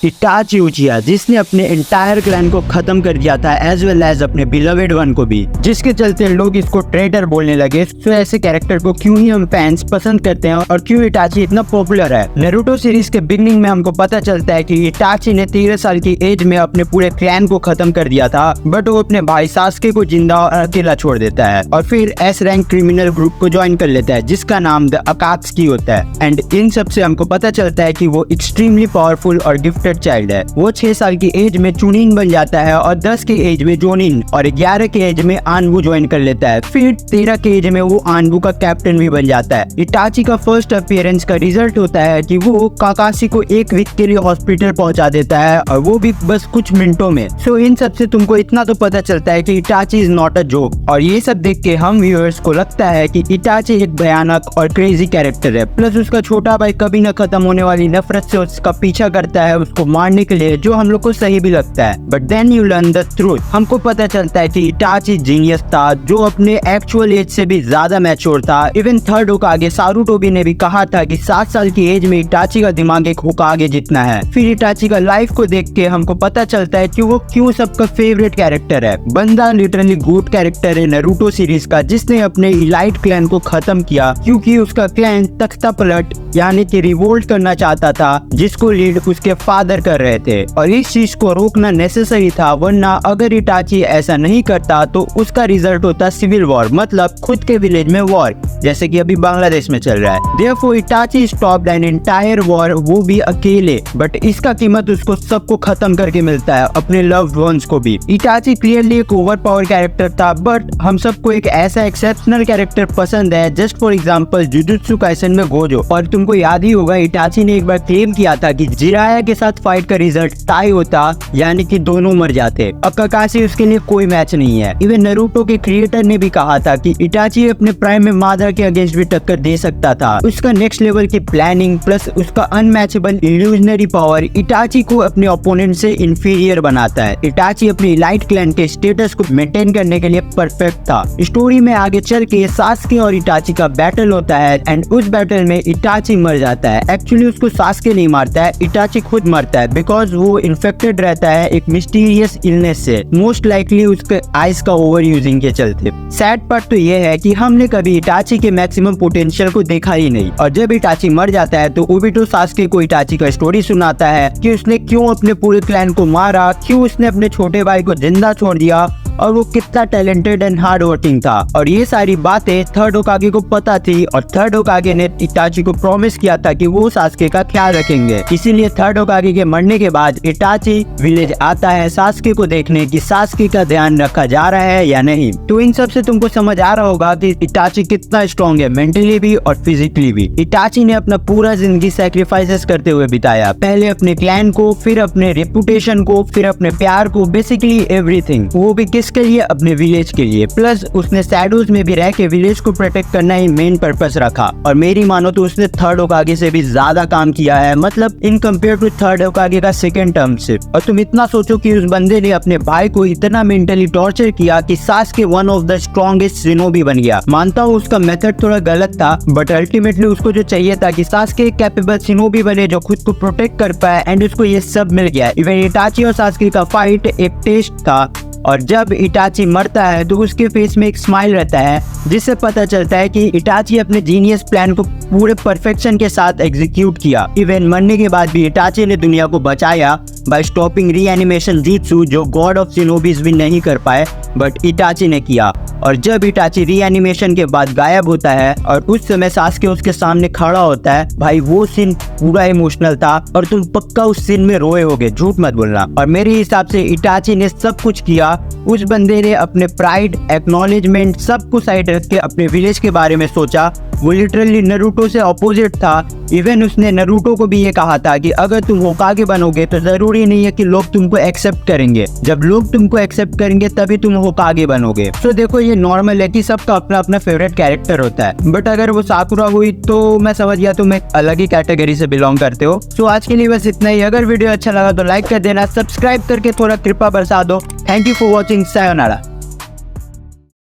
Itachi उचिया, जिसने अपने entire clan को खत्म कर दिया था एज वेल एज अपने बिलवेड वन को भी, जिसके चलते लोग इसको ट्रेटर बोलने लगे। तो ऐसे कैरेक्टर को क्यों ही हम फैंस पसंद करते हैं और क्यों इटाची इतना पॉपुलर है। नारुतो सीरीज के बिगनिंग में हमको पता चलता है कि इटाची ने 13 साल की एज में अपने पूरे क्लैन को खत्म कर दिया था, बट वो अपने भाई सास्के को जिंदा और अकेला छोड़ देता है और फिर एस रैंक क्रिमिनल ग्रुप को ज्वाइन कर लेता है, जिसका नाम द अकात्सुकी होता है। एंड इन सब से हमको पता चलता है कि वो एक्सट्रीमली पावरफुल और गिफ्टेड चाइल्ड है। वो 6 साल की एज में चुनिन बन जाता है और 10 की एज में जोनिन और 11 की एज में आनबू ज्वाइन कर लेता है। फिर 13 की एज में वो आनबू का कैप्टन भी बन जाता है। इटाची का फर्स्ट अपीयरेंस का रिजल्ट होता है कि वो काकाशी को 1 वीक के लिए हॉस्पिटल पहुंचा देता है और वो भी बस कुछ मिनटों में। सो इन सब से तुमको इतना तो पता चलता है कि Itachi is not a joke. और ये सब देख के हम व्यूअर्स को लगता है कि इटाची एक भयानक और क्रेजी कैरेक्टर है। प्लस उसका छोटा भाई कभी न खत्म होने वाली नफरत से उसका पीछा करता है उसको मारने के लिए, जो हम लोग को सही भी लगता है। But then you learn the truth. हमको पता चलता है कि इटाची जीनियस था, जो अपने एक्चुअल एज से भी ज्यादा मैच्योर था। इवन थर्ड होकागे सारुटोबी ने भी कहा था कि 7 साल की एज में इटाची का दिमाग एक होकागे जितना है। फिर इटाची का लाइफ को देख के हमको पता चलता है कि वो क्यों सबका फेवरेट कैरेक्टर है। बंदा लिटरली गुड कैरेक्टर है नारुतो सीरीज का, जिसने अपने इलाइट क्लैन को खत्म किया क्योंकि उसका क्लैन तख्ता पलट यानी कि रिवोल्ट करना चाहता था, जिसको लीड उसके फादर कर रहे थे। और इस चीज को रोकना नेसेसरी था, वरना अगर इटाची ऐसा नहीं करता तो उसका रिजल्ट होता सिविल वॉर, मतलब खुद के विलेज में वॉर, जैसे कि अभी बांग्लादेश में चल रहा है। Therefore Itachi stopped an entire war, वो भी अकेले। बट इसका कीमत उसको सबको खत्म करके मिलता है, अपने लव्ड वंस को भी। इटाची क्लियरली एक ओवर पावर कैरेक्टर था, बट हम सबको एक ऐसा एक्सेप्शनल कैरेक्टर पसंद है। Just for example jujutsu Kaisen में गोजो। और तुमको याद ही होगा इटाची ने एक बार क्लेम किया था कि जिराया के साथ फाइट का रिजल्ट टाई होता, यानी कि दोनों मर जाते। अब काकाशी उसके लिए कोई मैच नहीं है। इवन नारुतो के क्रिएटर ने भी कहा था कि इटाची अपने प्राइम में मादर के अगेंस्ट भी टक्कर दे सकता था। उसका नेक्स्ट लेवल की प्लानिंग प्लस उसका अनमैचेबल इल्यूजनरी पावर इटाची को अपने ओपोनेंट से इंफीरियर बनाता है। इटाची अपनी लाइट क्लैन के स्टेटस को मेंटेन करने के लिए परफेक्ट था। स्टोरी में आगे चल के सास्के और इटाची का बैटल होता है एंड उस बैटल में इटाची मर जाता है। एक्चुअली उसको सास्के नहीं मारता है, इटाची खुद मरता है, बिकॉज वो इन्फेक्टेड रहता है एक मिस्टीरियस इलनेस से, मोस्ट लाइकली उसके आइस का ओवर यूजिंग के चलते। सैड पार्ट तो ये है कि हमने कभी इटाची के मैक्सिमम पोटेंशियल को देखा ही नहीं। और जब इटाची मर जाता है तो ओबिटो सास्के को इटाची का स्टोरी सुनाता है कि उसने क्यों अपने पूरे क्लैन को मारा, क्यों उसने अपने छोटे भाई को जिंदा छोड़ दिया और वो कितना टैलेंटेड एंड हार्ड वर्किंग था। और ये सारी बातें थर्ड होकागे को पता थी और थर्ड होकागे ने इटाची को प्रॉमिस किया था कि वो सास्के का ख्याल रखेंगे। इसीलिए थर्ड होकागे के मरने के बाद इटाची विलेज आता है सास्के को देखने कि सास्के का ध्यान रखा जा रहा है या नहीं। तो इन सब से तुमको समझ आ रहा होगा कि इटाची कितना स्ट्रॉन्ग है मेंटली भी और फिजिकली भी। इटाची ने अपना पूरा जिंदगी सैक्रिफाइसेस करते हुए बिताया, पहले अपने क्लैन को, फिर अपने रेपुटेशन को, फिर अपने प्यार को, बेसिकली एवरीथिंग। वो भी किसके लिए? अपने विलेज के लिए। प्लस उसने शैडोज में भी रह के विलेज को प्रोटेक्ट करना ही मेन पर्पस रखा। और मेरी मानो तो उसने थर्ड होकागे से भी ज्यादा काम किया है, मतलब in compare to third Hokage का सेकंड टर्म से। और तुम इतना सोचो कि उस बंदे ने अपने भाई को इतना मेंटली टॉर्चर किया कि Sasuke one of the strongest shinobi बन गया। मानता हूँ उसका मेथड थोड़ा गलत था, बट अल्टीमेटली उसको जो चाहिए था कि सास्के एक कैपेबल शिनोबी बने जो खुद को प्रोटेक्ट कर पाए, एंड उसको ये सब मिल गया। इवन इटाची और सास्के का फाइट एक टेस्ट था, और जब इटाची मरता है तो उसके फेस में एक स्माइल रहता है, जिससे पता चलता है कि इटाची अपने जीनियस प्लान को पूरे परफेक्शन के साथ एग्जीक्यूट किया। इवन मरने के बाद भी इटाची ने दुनिया को बचाया बाय स्टॉपिंग रीएनिमेशन जुत्सु, जो गॉड ऑफ शिनोबीज भी नहीं कर पाए, बट इटाची ने किया। और जब इटाची रीएनिमेशन के बाद गायब होता है और उस समय सास्के उसके सामने खड़ा होता है, भाई वो सीन पूरा इमोशनल था और तुम पक्का उस सीन में रोए होगे, झूठ मत बोलना। और मेरे हिसाब से इटाची ने सब कुछ किया। उस बंदे ने अपने प्राइड, एक्नॉलेजमेंट सब कुछ साइड रख के अपने विलेज के बारे में सोचा। वो लिटरली नारुतो से अपोजिट था। इवन उसने नारुतो को भी ये कहा था कि अगर तुम होकागे बनोगे तो जरूरी नहीं है कि लोग तुमको एक्सेप्ट करेंगे, जब लोग तुमको एक्सेप्ट करेंगे तभी तुम होकागे बनोगे। तो देखो ये नॉर्मल है कि सबका अपना अपना फेवरेट कैरेक्टर होता है, बट अगर वो साकुरा हुई तो मैं समझ गया तुम एक अलग ही कैटेगरी से बिलोंग करते हो। तो आज के लिए बस इतना ही। अगर वीडियो अच्छा लगा तो लाइक कर देना, सब्सक्राइब करके थोड़ा कृपा बरसा दो। Thank you for watching. Sayonara.